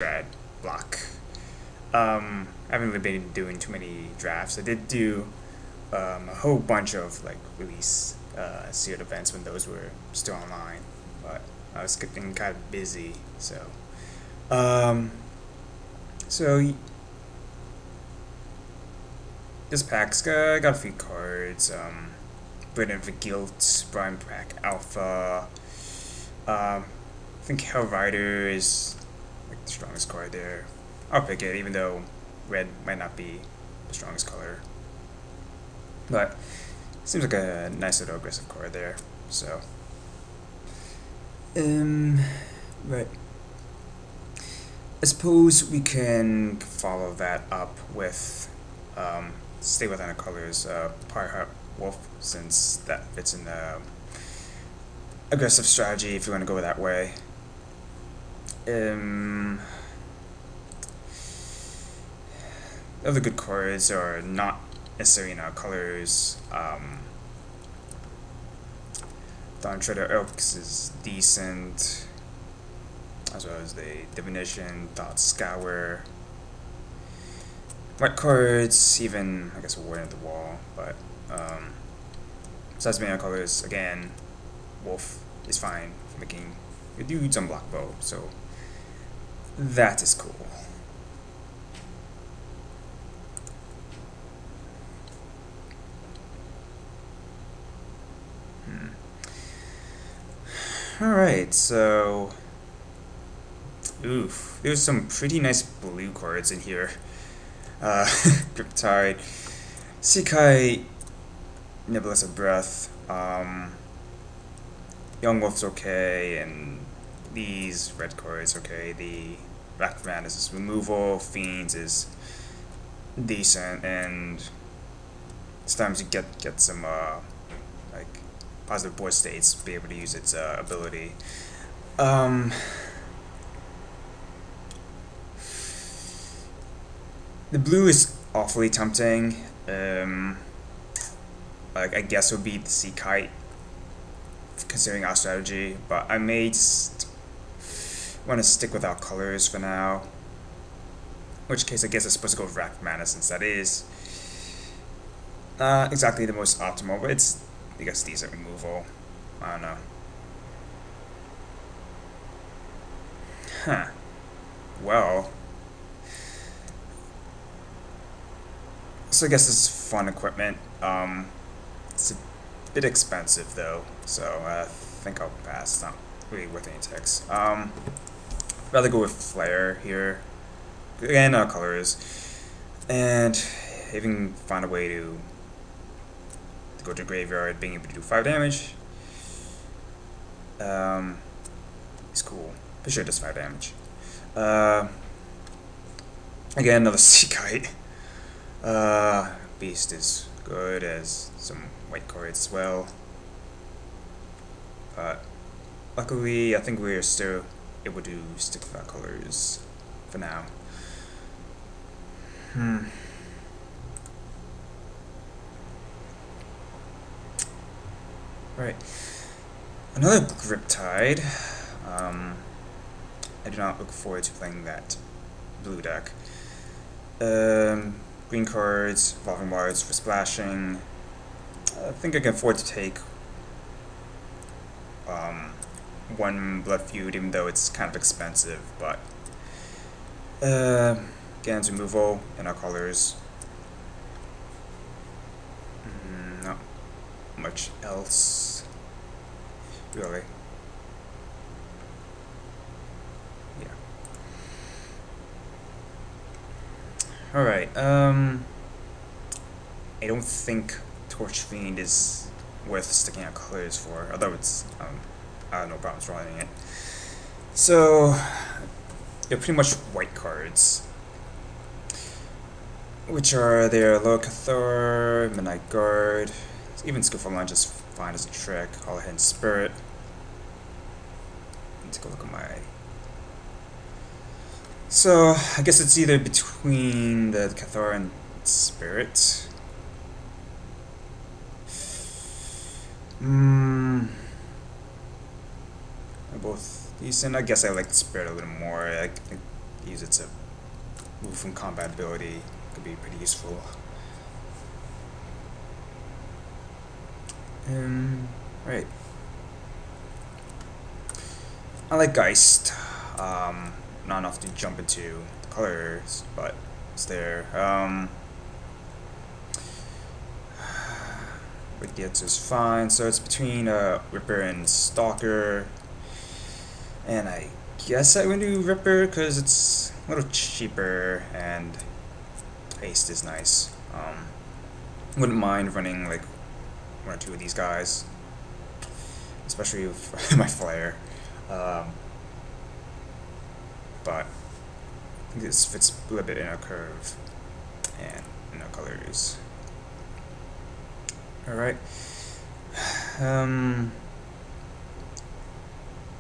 grad block. I haven't really been doing too many drafts. I did do a whole bunch of like release sealed events when those were still online, but I was getting kind of busy. Um, so this pack's got a few cards. Britain for Guilt, Brian Pack Alpha. I think Hell Rider is like the strongest card there. I'll pick it, even though red might not be the strongest color. But it seems like a nice little aggressive card there. So, um, right. I suppose we can follow that up with stay within the colors, Pyheart Wolf, since that fits in the aggressive strategy if you want to go that way. Um, Other good cards are not necessarily in our colors. Dawn Treader Elks is decent, as well as the Divination, Thought Scour. White cards, even I guess Warden of the Wall, but besides being our colors, again, Wolf is fine for making your dudes unblock bow, so that is cool. Alright, so there's some pretty nice blue cards in here. Griptide, Sekai, Nebulous of Breath, Young Wolf's okay, and these red cards okay. The Black Madness is removal, Fiends is decent, and it's time to get some like positive voice states, be able to use its ability. The blue is awfully tempting. Like I guess it would be the Sea Kite, considering our strategy, but I may just want to stick with our colors for now. In which case, I guess I'm supposed to go with Wrath Mana, since that is not exactly the most optimal, but it's, I guess, decent removal. I don't know. Huh. Well. So I guess this is fun equipment. It's a bit expensive though, so I think I'll pass. It's not really worth any ticks. Rather go with Flare here. Again, colors. And even find a way to go to graveyard, being able to do 5 damage. It's cool. Pretty sure it does 5 damage. Again, another Sea Kite. Beast is good, as some white cards as well. But luckily, I think we're still able to stick with our colors for now. Right. Another Griptide. I do not look forward to playing that blue deck. Green cards, Evolving Wilds for splashing. I think I can afford to take one Blood Feud, even though it's kind of expensive, but again, it's removal in our colors. Not much else, really. Yeah. Alright, I don't think Torch Fiend is worth sticking out colors for, although it's, I have no problems running it. So, they're pretty much white cards, which are their Lower Cathar, Midnight Guard, even Skillful Lunge is fine as a trick, All Ahead Spirit. Let me take a look at my... So, I guess it's either between the Cathar and Spirit. They're both decent. I guess I like the Spirit a little more. use it to move from combat ability. Could be pretty useful. Right. I like Geist. Not enough to jump into the colors, but it's there. With the answer is fine. So it's between Ripper and Stalker, and I guess I would do Ripper because it's a little cheaper and haste is nice. Wouldn't mind running like one or two of these guys, especially with my flare. But I think this fits a little bit in a curve and in our colors. Alright.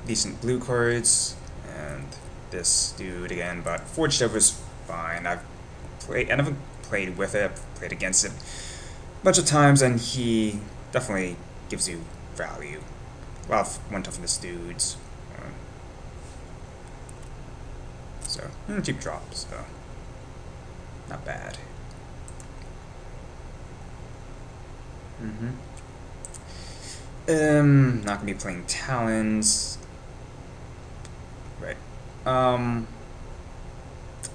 Decent blue cards, and this dude again, but Forged Over's fine. I never played with it, I've played against it a bunch of times, and he definitely gives you value. A lot of one toughness dudes. So, cheap drops, so not bad. Not gonna be playing Talons. Right. I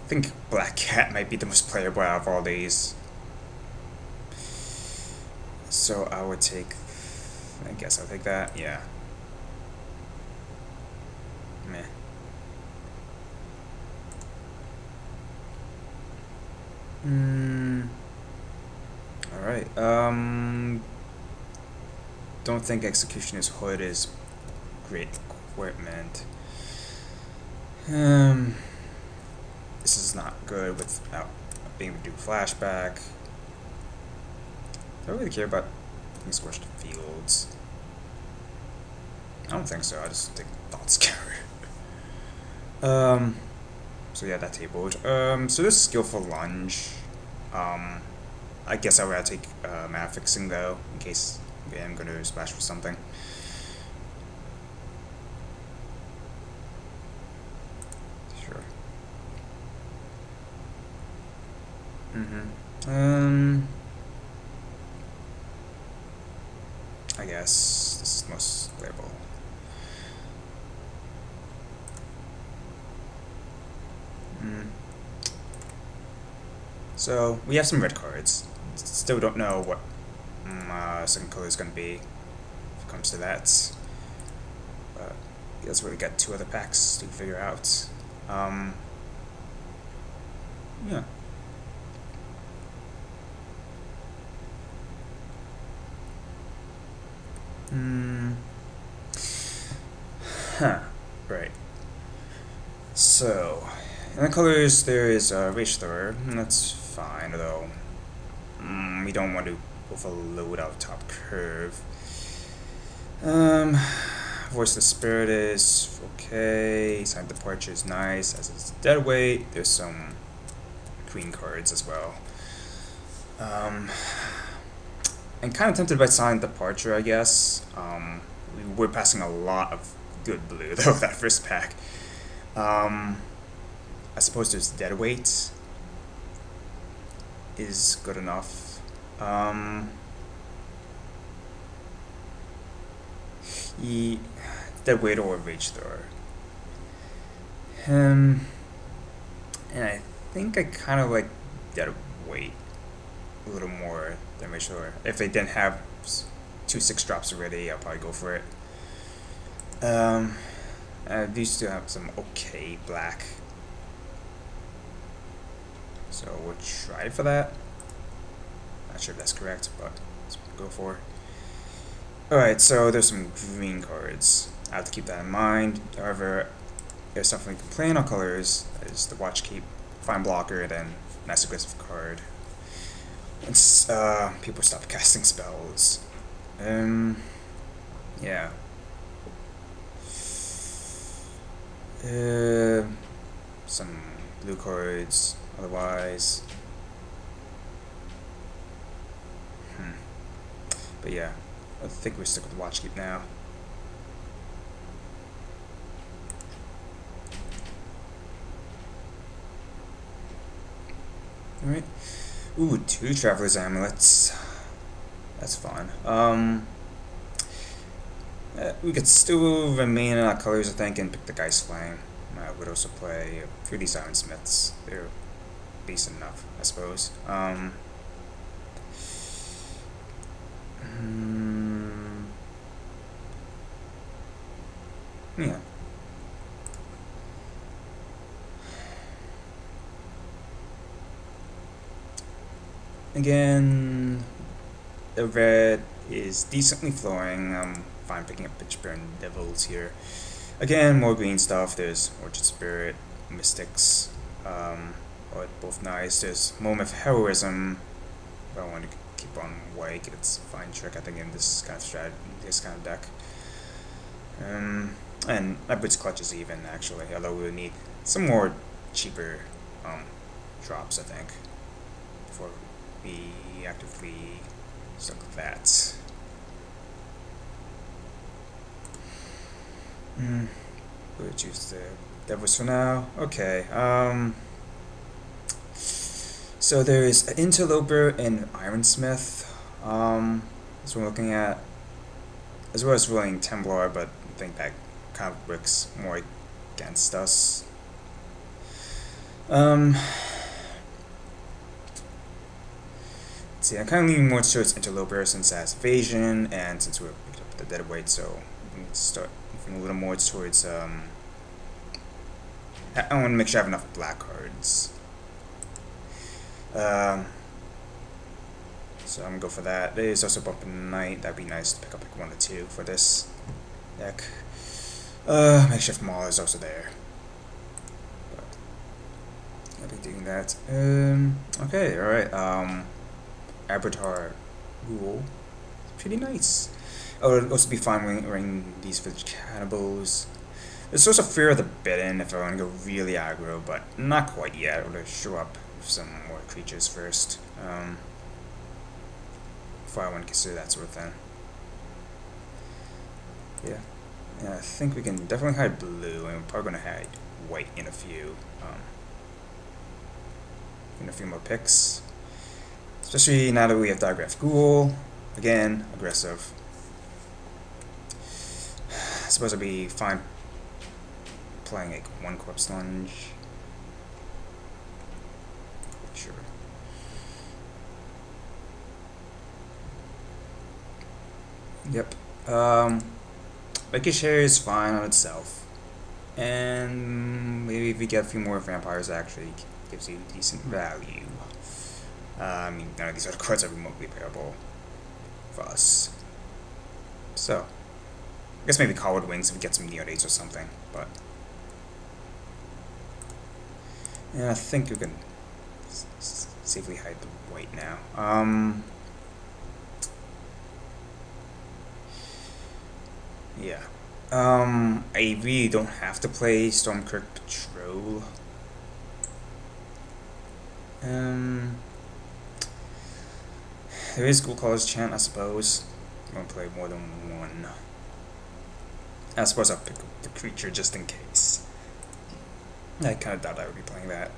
think Black Cat might be the most playable out of all these. So I would take, I guess I'll take that, yeah. Meh. Alright, don't think Executioner's Hood is great equipment. This is not good without being able to do flashback. Do I really care about squished fields? I don't think so, I just take Thought Scour. So yeah, that tabled. So this Skillful Lunge. I guess I would have to take Mana Fixing though, in case I'm going to splash for something. Sure. I guess this is most playable. So we have some red cards. Still don't know what second color is going to be if it comes to that. But that's where we got two other packs to figure out. Yeah. Right. So, in the colors, there is Rage Thrower, and that's fine, although we don't want to overload our top curve. Voice of the Spirit is okay. Silent Departure is nice, as is Deadweight. There's some green cards as well. I'm kind of tempted by Silent Departure, I guess. We were passing a lot of good blue, though, that first pack. I suppose there's Deadweight is good enough. Deadweight or Rage Thrower. And I think I kind of like Deadweight a little more than Rage Thrower. If they didn't have 2 6-drops already, I'll probably go for it. These still have some okay black, so we'll try for that. Not sure if that's correct, but let's go for it. Alright, so there's some green cards. I have to keep that in mind. However, there's something we can play in our colors. That is the Watch Keep, Fine Blocker, and then nice aggressive card. Once people stop casting spells. Yeah. Some blue cards, otherwise. But yeah, I think we stick with the Watch Keep now. Alright. Ooh, 2 Traveler's Amulets. That's fun. We could still remain in our colors, I think, and pick the Geist Flame. I would also play a few of these Iron Smiths. They're decent enough, I suppose. Yeah. Again, the red is decently flowing. I'm fine picking up Pitchburn Devils here. Again, more green stuff. There's Orchard Spirit, Mystics, are both nice. There's Moment of Heroism. I want to keep on white. It's a fine trick, I think, in this kind of strategy, this kind of deck. And my Blitz Clutches even, actually, although we'll need some more cheaper drops, I think, before we actively stuck with that. We'll choose the Devils for now. Okay. So there is an Interloper and Ironsmith. That's what we're looking at, as well as rolling Templar, but I think that kind of works more against us. Let's see, I'm kind of leaning more towards Interloper since it has evasion, and since we're picked up the deadweight, so we can start moving a little more towards. I want to make sure I have enough black cards. So I'm gonna go for that. There's also Bump in the Night. That'd be nice to pick up like 1 or 2 for this deck. Makeshift Maul is also there. But I'll be doing that. Okay, alright. Abertar Ghoul. Pretty nice. I would also be fine wearing these Village Cannibals. There's also Fear of the Bidden if I want to go really aggro, but not quite yet. I'm gonna show up with some more creatures first. Before I want to consider that sort of thing. Yeah. I think we can definitely hide blue, and we're probably going to hide white in a few more picks. Especially now that we have Digraph Ghoul. Again, aggressive. I suppose I'll be fine playing like 1 Corpse Lunge. Sure. Yep. Rakish Hair is fine on itself. And maybe if we get a few more vampires, it actually gives you decent value. I mean, none of these other cards are remotely playable for us. So, I guess maybe Coward Wings if we get some Neodates or something, but. Yeah, I think we can safely hide the white now. Yeah. I really don't have to play Stormkirk Patrol. There is Ghoul Caller's Chant, I suppose. I'm gonna play more than 1. I suppose I'll pick up the creature just in case. I kind of doubt I would be playing that.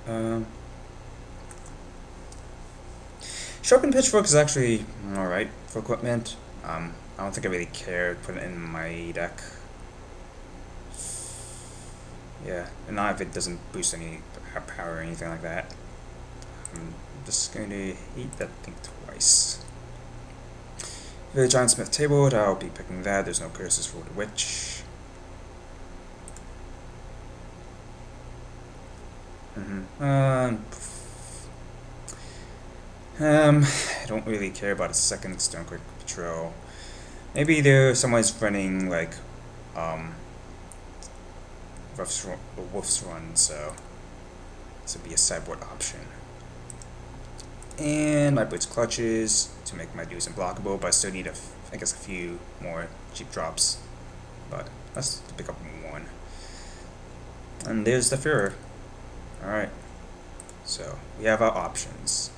Sharpened Pitchfork is actually alright for equipment. I don't think I really care to put it in my deck. Yeah, and not if it doesn't boost any power or anything like that. I'm just going to hit that thing twice. The Giant Smith Table, I'll be picking that. There's no curses for the Witch. I don't really care about a second Stormkirk Patrol. Maybe someone's running like Wolf's Run, so this would be a sideboard option. And my Blitz Clutches to make my dudes unblockable, but I still need I guess a few more cheap drops. But let's pick up 1. And there's the Führer. Alright. So we have our options.